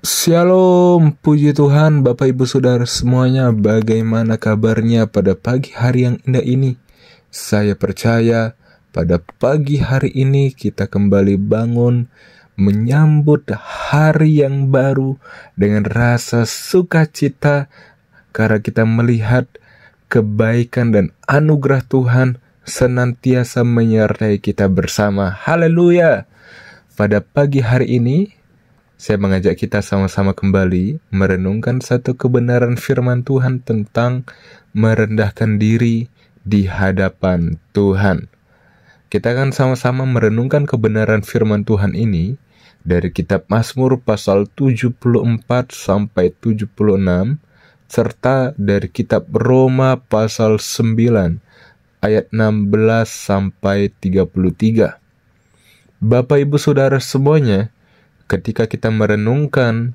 Shalom, puji Tuhan, Bapak Ibu Saudara semuanya. Bagaimana kabarnya pada pagi hari yang indah ini? Saya percaya pada pagi hari ini kita kembali bangun menyambut hari yang baru dengan rasa sukacita karena kita melihat kebaikan dan anugerah Tuhan senantiasa menyertai kita bersama. Haleluya. Pada pagi hari ini saya mengajak kita sama-sama kembali merenungkan satu kebenaran firman Tuhan tentang merendahkan diri di hadapan Tuhan. Kita akan sama-sama merenungkan kebenaran firman Tuhan ini dari kitab Mazmur pasal 74 sampai 76 serta dari kitab Roma pasal 9 ayat 16 sampai 33. Bapak Ibu Saudara semuanya, ketika kita merenungkan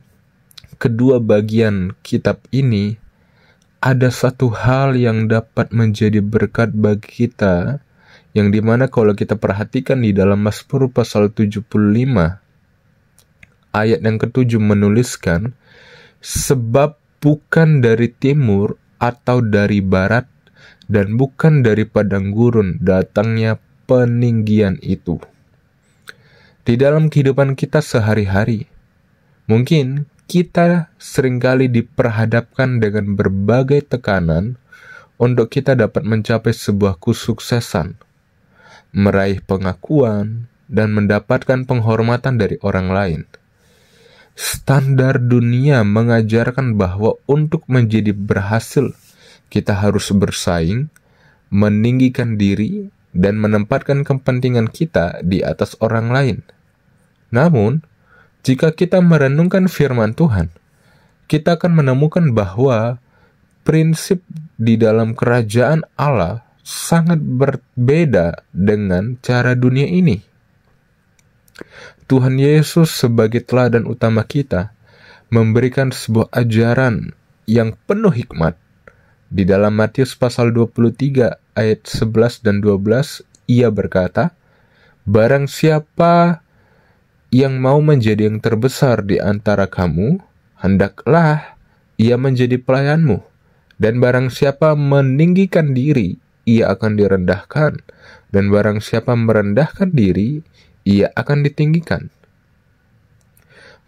kedua bagian kitab ini, ada satu hal yang dapat menjadi berkat bagi kita, yang dimana kalau kita perhatikan di dalam Mazmur pasal 75, ayat yang ke-7 menuliskan, sebab bukan dari timur atau dari barat, dan bukan dari padang gurun datangnya peninggian itu. Di dalam kehidupan kita sehari-hari, mungkin kita seringkali diperhadapkan dengan berbagai tekanan untuk kita dapat mencapai sebuah kesuksesan, meraih pengakuan, dan mendapatkan penghormatan dari orang lain. Standar dunia mengajarkan bahwa untuk menjadi berhasil, kita harus bersaing, meninggikan diri, dan menempatkan kepentingan kita di atas orang lain. Namun, jika kita merenungkan firman Tuhan, kita akan menemukan bahwa prinsip di dalam kerajaan Allah sangat berbeda dengan cara dunia ini. Tuhan Yesus sebagai teladan utama kita memberikan sebuah ajaran yang penuh hikmat. Di dalam Matius pasal 23 ayat 11 dan 12, ia berkata, barang siapa yang mau menjadi yang terbesar di antara kamu, hendaklah ia menjadi pelayanmu. Dan barang siapa meninggikan diri, ia akan direndahkan. Dan barang siapa merendahkan diri, ia akan ditinggikan.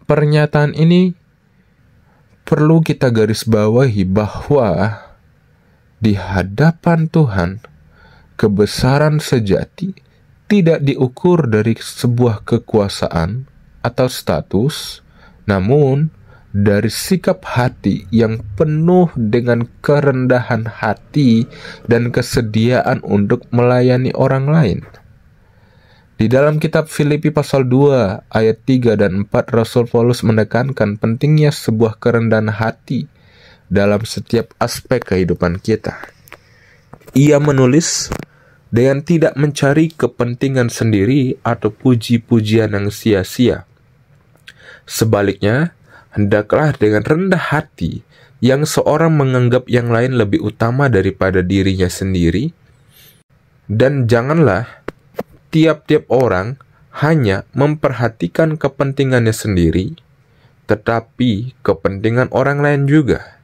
Pernyataan ini perlu kita garis bawahi bahwa di hadapan Tuhan, kebesaran sejati tidak diukur dari sebuah kekuasaan atau status, namun dari sikap hati yang penuh dengan kerendahan hati dan kesediaan untuk melayani orang lain. Di dalam kitab Filipi pasal 2 ayat 3 dan 4, Rasul Paulus menekankan pentingnya sebuah kerendahan hati dalam setiap aspek kehidupan kita. Ia menulis, dengan tidak mencari kepentingan sendiri atau puji-pujian yang sia-sia. Sebaliknya, hendaklah dengan rendah hati yang seorang menganggap yang lain lebih utama daripada dirinya sendiri, dan janganlah tiap-tiap orang hanya memperhatikan kepentingannya sendiri, tetapi kepentingan orang lain juga.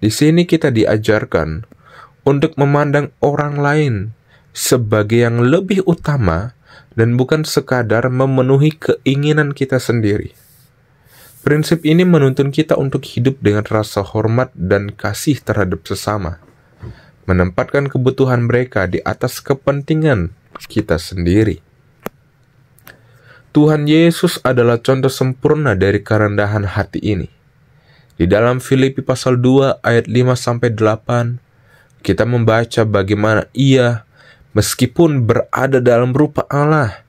Di sini kita diajarkan untuk memandang orang lain sebagai yang lebih utama dan bukan sekadar memenuhi keinginan kita sendiri. Prinsip ini menuntun kita untuk hidup dengan rasa hormat dan kasih terhadap sesama, menempatkan kebutuhan mereka di atas kepentingan kita sendiri. Tuhan Yesus adalah contoh sempurna dari kerendahan hati ini. Di dalam Filipi pasal 2 ayat 5-8, kita membaca bagaimana ia, meskipun berada dalam rupa Allah,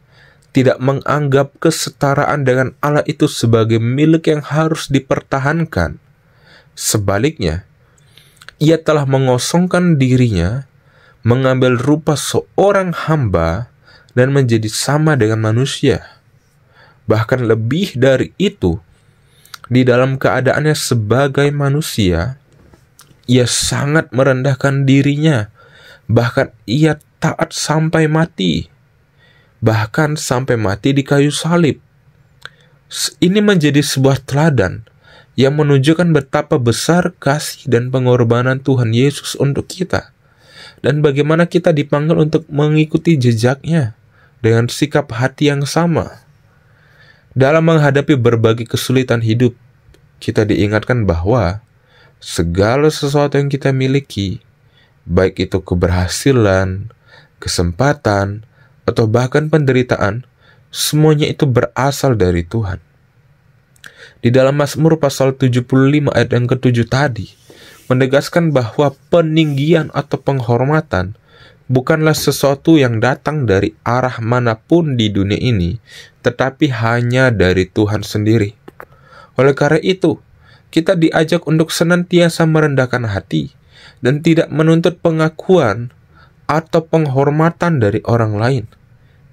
tidak menganggap kesetaraan dengan Allah itu sebagai milik yang harus dipertahankan. Sebaliknya, ia telah mengosongkan dirinya, mengambil rupa seorang hamba, dan menjadi sama dengan manusia. Bahkan lebih dari itu, di dalam keadaannya sebagai manusia, ia sangat merendahkan dirinya. Bahkan ia taat sampai mati. Bahkan sampai mati di kayu salib. Ini menjadi sebuah teladan yang menunjukkan betapa besar kasih dan pengorbanan Tuhan Yesus untuk kita, dan bagaimana kita dipanggil untuk mengikuti jejaknya dengan sikap hati yang sama. Dalam menghadapi berbagai kesulitan hidup, kita diingatkan bahwa segala sesuatu yang kita miliki, baik itu keberhasilan, kesempatan, atau bahkan penderitaan, semuanya itu berasal dari Tuhan. Di dalam Mazmur pasal 75 ayat yang ke-7 tadi, menegaskan bahwa peninggian atau penghormatan bukanlah sesuatu yang datang dari arah manapun di dunia ini, tetapi hanya dari Tuhan sendiri. Oleh karena itu, kita diajak untuk senantiasa merendahkan hati dan tidak menuntut pengakuan atau penghormatan dari orang lain,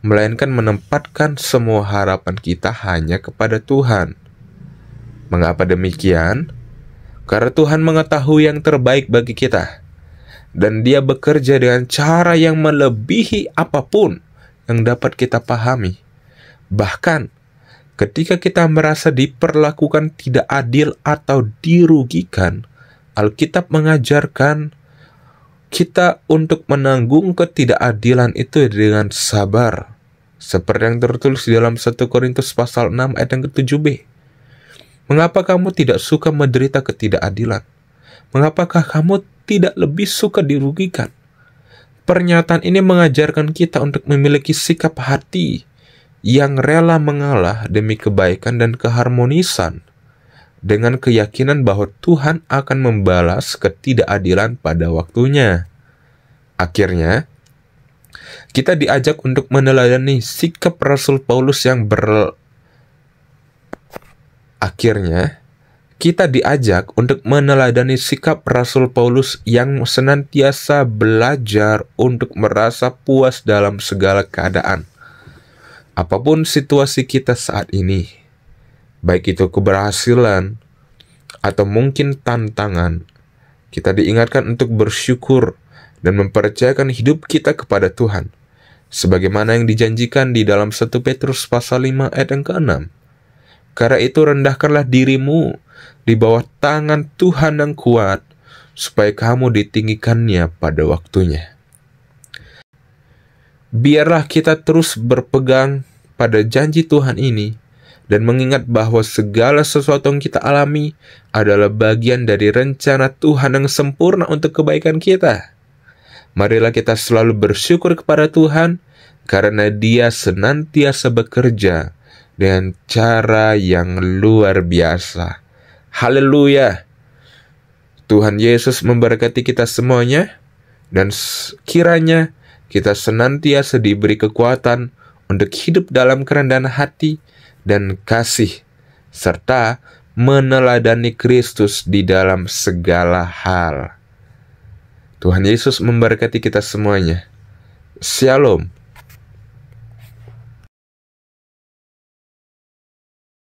melainkan menempatkan semua harapan kita hanya kepada Tuhan. Mengapa demikian? Karena Tuhan mengetahui yang terbaik bagi kita, dan Dia bekerja dengan cara yang melebihi apapun yang dapat kita pahami. Bahkan, ketika kita merasa diperlakukan tidak adil atau dirugikan, Alkitab mengajarkan kita untuk menanggung ketidakadilan itu dengan sabar, seperti yang tertulis di dalam 1 Korintus pasal 6 ayat yang ke-7b. Mengapa kamu tidak suka menderita ketidakadilan? Mengapakah kamu tidak lebih suka dirugikan? Pernyataan ini mengajarkan kita untuk memiliki sikap hati yang rela mengalah demi kebaikan dan keharmonisan, dengan keyakinan bahwa Tuhan akan membalas ketidakadilan pada waktunya. Akhirnya, kita diajak untuk meneladani sikap Rasul Paulus yang senantiasa belajar untuk merasa puas dalam segala keadaan. Apapun situasi kita saat ini, baik itu keberhasilan atau mungkin tantangan, kita diingatkan untuk bersyukur dan mempercayakan hidup kita kepada Tuhan, sebagaimana yang dijanjikan di dalam 1 Petrus pasal 5 ayat yang ke-6. Karena itu rendahkanlah dirimu di bawah tangan Tuhan yang kuat, supaya kamu ditinggikannya pada waktunya. Biarlah kita terus berpegang pada janji Tuhan ini, dan mengingat bahwa segala sesuatu yang kita alami adalah bagian dari rencana Tuhan yang sempurna untuk kebaikan kita. Marilah kita selalu bersyukur kepada Tuhan, karena Dia senantiasa bekerja dengan cara yang luar biasa. Haleluya! Tuhan Yesus memberkati kita semuanya, dan kiranya kita senantiasa diberi kekuatan untuk hidup dalam kerendahan hati dan kasih, serta meneladani Kristus di dalam segala hal. Tuhan Yesus memberkati kita semuanya. Shalom.